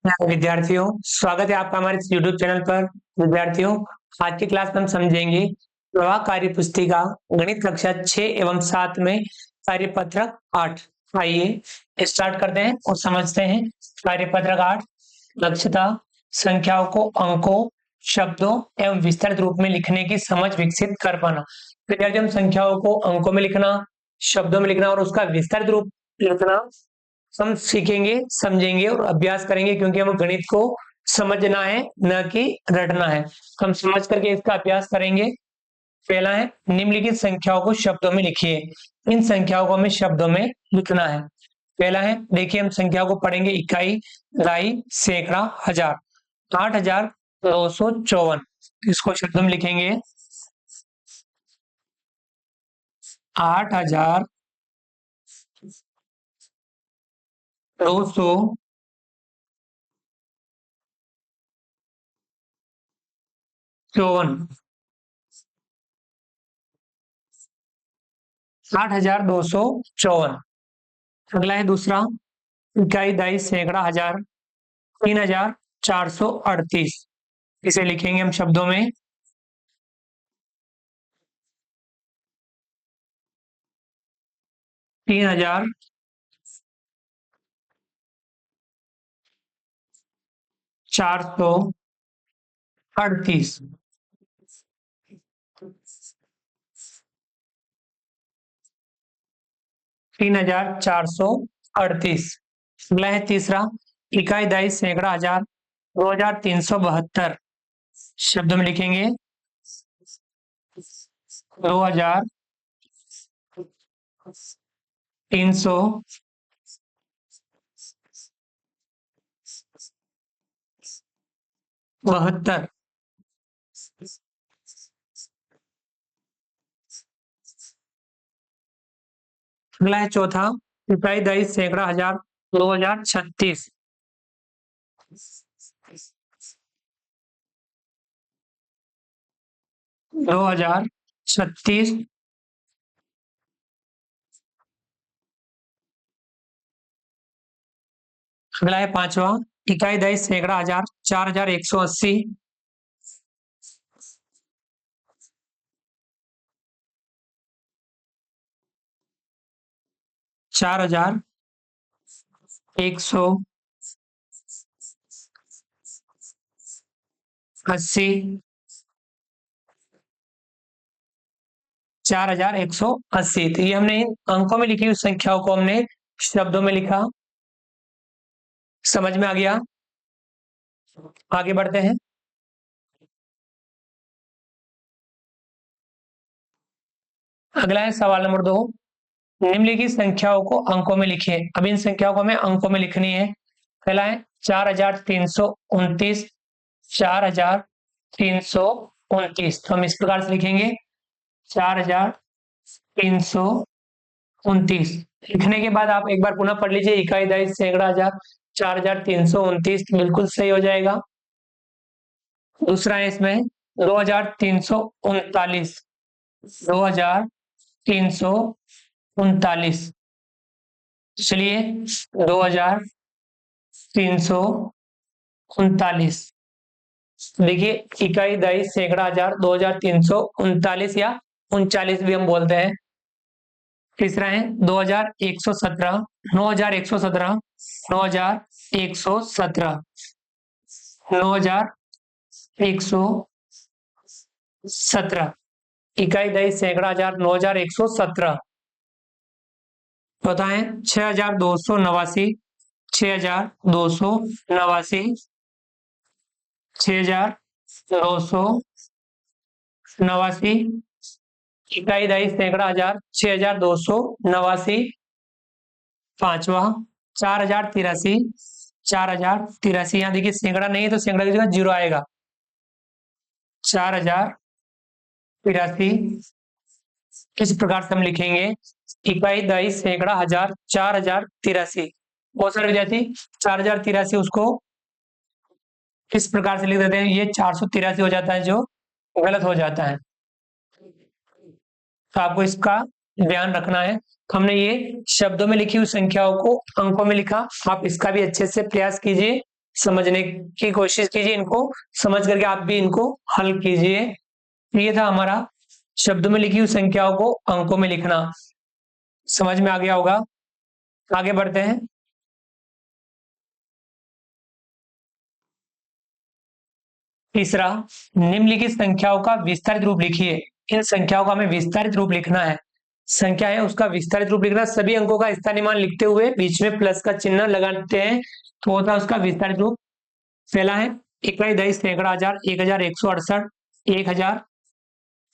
विद्यार्थियों, स्वागत है आपका हमारे इस YouTube चैनल पर। विद्यार्थियों, आज की क्लास में हम समझेंगे प्रवाह कार्य पुस्तिका गणित कक्षा 6 एवं 7 में कार्यपत्रक 8। आइए स्टार्ट करते हैं और समझते हैं। कार्यपत्रक 8 दक्षता संख्याओं को अंकों, शब्दों एवं विस्तृत रूप में लिखने की समझ विकसित कर पाना। विद्यार्थियों, हम संख्याओं को अंकों में लिखना, शब्दों में लिखना और उसका विस्तृत रूप लिखना हम सीखेंगे, समझेंगे और अभ्यास करेंगे, क्योंकि हमें गणित को समझना है, न कि रटना है। हम समझ करके इसका अभ्यास करेंगे। पहला है निम्नलिखित संख्याओं को शब्दों में लिखिए। इन संख्याओं को हमें शब्दों में लिखना है। पहला है, देखिए हम संख्याओं को पढ़ेंगे। इकाई, दहाई, सैकड़ा, हजार। 8,254 इसको शब्दों में लिखेंगे। 8,254 8,254। अगला है दूसरा, इकाई, दहाई, सैकड़ा, हजार। 3,438 इसे लिखेंगे हम शब्दों में। 3,438 3,438। अगला है तीसरा, इकाई, दहाई, सैकड़ा, हजार। 2,372 शब्दों में लिखेंगे। 2,372। अगला है चौथा, इकाई, दहाई, सैकड़ा, हजार। 2,036 2,036। अगला है पांचवा, इकाई, दहाई, सैकड़ा, हजार। 4,180 4,180 4,180। तो ये हमने अंकों में लिखी हुई संख्याओं को हमने शब्दों में लिखा। समझ में आ गया? आगे बढ़ते हैं। अगला है सवाल नंबर 2, निम्नलिखित संख्याओं को अंकों में लिखिए। अब इन संख्याओं को हमें अंकों में लिखनी है। पहला है 4,329 4,329। तो हम इस प्रकार से लिखेंगे 4,329। लिखने के बाद आप एक बार पुनः पढ़ लीजिए। इकाई, दहाई, सैकड़ा, हजार। 4,329 बिल्कुल सही हो जाएगा। दूसरा है इसमें 2,339 2,339। चलिए 2,339। देखिए, इकाई, दहाई, सैकड़ा, हजार। 2,339 या 39 भी हम बोलते हैं। तीसरा है 2,117 9,117 9,117 9,117। इकाई, दहाई, सैकड़ा, हजार। 9,117। चौथा है 6,289 6,289 6,289। इकाई, दहाई, सैकड़ा, हजार। 6,289। पांचवा 4,083 4,083। यहाँ देखिए सैकड़ा नहीं है तो सैकड़ा की जगह जीरो आएगा। 4,083 इस प्रकार से हम लिखेंगे। इकाई, दहाई, सैकड़ा, हजार। 4,083। बहुत सारे विद्यार्थी 4,083 उसको इस प्रकार से लिख देते हैं। ये 483 हो जाता है, जो गलत हो जाता है। तो आपको इसका ध्यान रखना है। हमने ये शब्दों में लिखी हुई संख्याओं को अंकों में लिखा। आप इसका भी अच्छे से प्रयास कीजिए, समझने की कोशिश कीजिए, इनको समझ करके आप भी इनको हल कीजिए। ये था हमारा शब्दों में लिखी हुई संख्याओं को अंकों में लिखना। समझ में आ गया होगा। आगे बढ़ते हैं। तीसरा, निम्नलिखित संख्याओं का विस्तारित रूप लिखिए। इन संख्याओं का हमें विस्तारित रूप लिखना है। संख्या है उसका विस्तारित रूप लिखना। सभी अंकों का स्थानीमान लिखते हुए बीच में प्लस का चिन्ह लगाते हैं तो होता है उसका विस्तारित रूप। पहला है इकाई, दही, सैकड़ा, हजार, 1168, 1000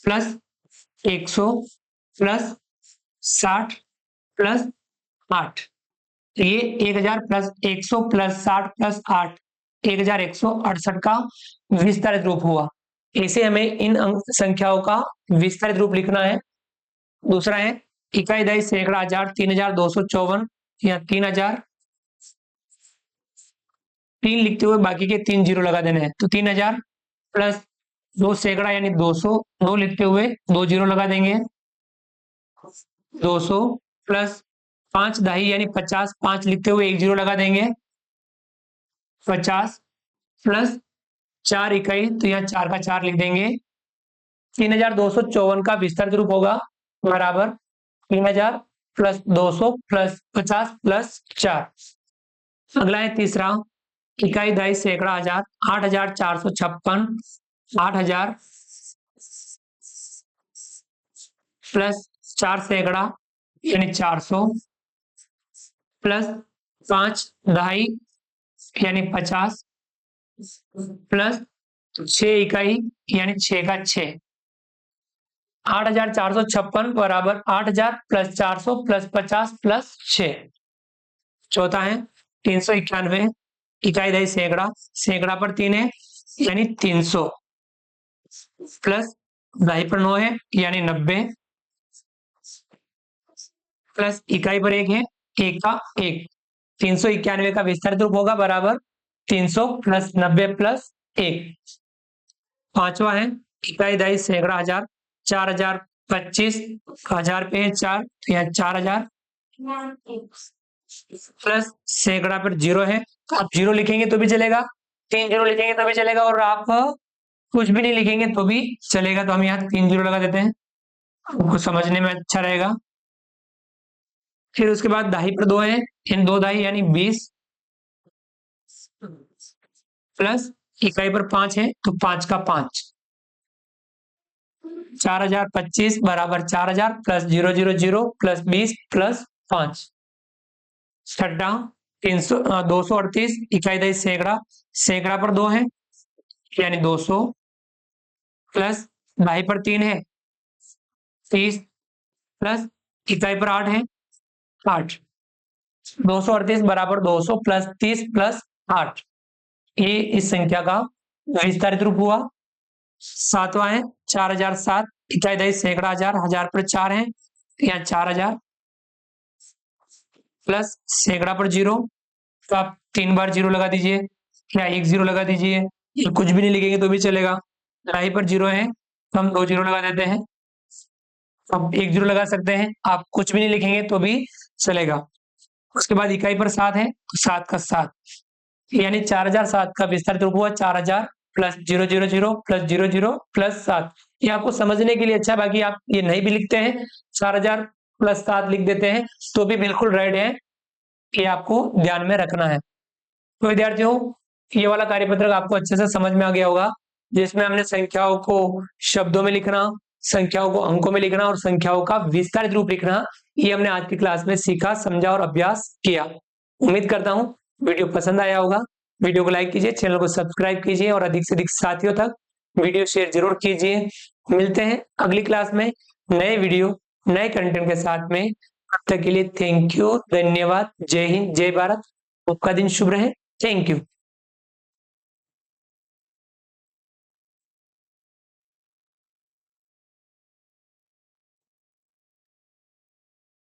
प्लस 100 प्लस 60 प्लस 8। तो ये 1000 प्लस 100 प्लस 60 प्लस 8, 1168 का विस्तारित रूप हुआ। ऐसे हमें इन संख्याओं का विस्तारित रूप लिखना है। दूसरा है इकाई, दही, सैकड़ा, हजार, 3254 या 3000। 3 लिखते हुए बाकी के 3 जीरो लगा देने हैं तो 3000 प्लस 2 सैकड़ा यानी 200, 2 लिखते हुए 2 जीरो लगा देंगे 200 प्लस 5 दही यानी 50, 5 लिखते हुए 1 जीरो लगा देंगे 50 प्लस 4 इकाई तो यहाँ 4 का 4 लिख देंगे। 3254 का विस्तारित रूप होगा बराबर 3000 प्लस 200 प्लस 50 प्लस 4। अगला है तीसरा इकाई, दही, सैकड़ा, हजार, 8456, 8000 प्लस 4 सैकड़ा यानी 400 प्लस 5 दहाई यानी 50 प्लस 6 इकाई यानी 6 का 6। 8456 बराबर 8000 प्लस 400 प्लस 50 प्लस 6। चौथा है 391 इकाई, दही, सैकड़ा, सैकड़ा पर 3 है यानी 300 प्लस दही पर 9 है यानी 90 प्लस इकाई पर 1 है 1 का 1। 391 का विस्तारित रूप होगा बराबर 300 प्लस 90 प्लस 1। पांचवा है इकाई, दही, सैकड़ा, हजार, 4025, 1000 पे 4 तो यहाँ 4000 प्लस सैकड़ा पर 0 है तो आप 0 लिखेंगे तो भी चलेगा, 3 जीरो लिखेंगे तो भी चलेगा और आप कुछ भी नहीं लिखेंगे तो भी चलेगा। तो हम यहाँ 3 जीरो लगा देते हैं, आपको समझने में अच्छा रहेगा। फिर उसके बाद दाही पर 2 है, इन 2 दाही यानी 20 प्लस इकाई पर 5 है तो 5 का 5। 4025 बराबर 4000 प्लस 000 प्लस 20 प्लस 5। छठा 238 इकाई, दही, सैकड़ा, सैकड़ा पर 2 है यानी 200 प्लस दाही पर 3 है 30 प्लस इकाई पर 8 है 8। 238 बराबर 200 प्लस 30 प्लस 8। ये इस संख्या का विस्तारित रूप हुआ। सातवां है 4007 इकाई, दही, सैकड़ा, हजार, 1000 पर 4 है यहाँ 4000 प्लस सैकड़ा पर 0 तो आप 3 बार 0 लगा दीजिए या 1 0 लगा दीजिए, ये कुछ भी नहीं लिखेंगे तो भी चलेगा। दाही पर 0 है तो हम 2 जीरो लगा देते हैं, अब 1 जीरो लगा सकते हैं, आप कुछ भी नहीं लिखेंगे तो भी चलेगा। उसके बाद इकाई पर 7 है तो 7 का 7 यानी 4007 का विस्तारित रूप हुआ 4000 प्लस 000 प्लस 00 प्लस 7। ये आपको समझने के लिए अच्छा, बाकी आप ये नहीं भी लिखते हैं 4000 प्लस 7 लिख देते हैं तो भी बिल्कुल राइट है, ये आपको ध्यान में रखना है। तो विद्यार्थियों ये वाला कार्यपत्रक आपको अच्छे से समझ में आ गया होगा, जिसमें हमने संख्याओं को शब्दों में लिखना, संख्याओं को अंकों में लिखना और संख्याओं का विस्तारित रूप लिखना, ये हमने आज की क्लास में सीखा, समझा और अभ्यास किया। उम्मीद करता हूँ वीडियो पसंद आया होगा। वीडियो को लाइक कीजिए, चैनल को सब्सक्राइब कीजिए और अधिक से अधिक साथियों तक वीडियो शेयर जरूर कीजिए। मिलते हैं अगली क्लास में नए वीडियो नए कंटेंट के साथ में। तब तक के लिए थैंक यू, धन्यवाद, जय हिंद, जय भारत। आपका दिन शुभ रहे। Thank you.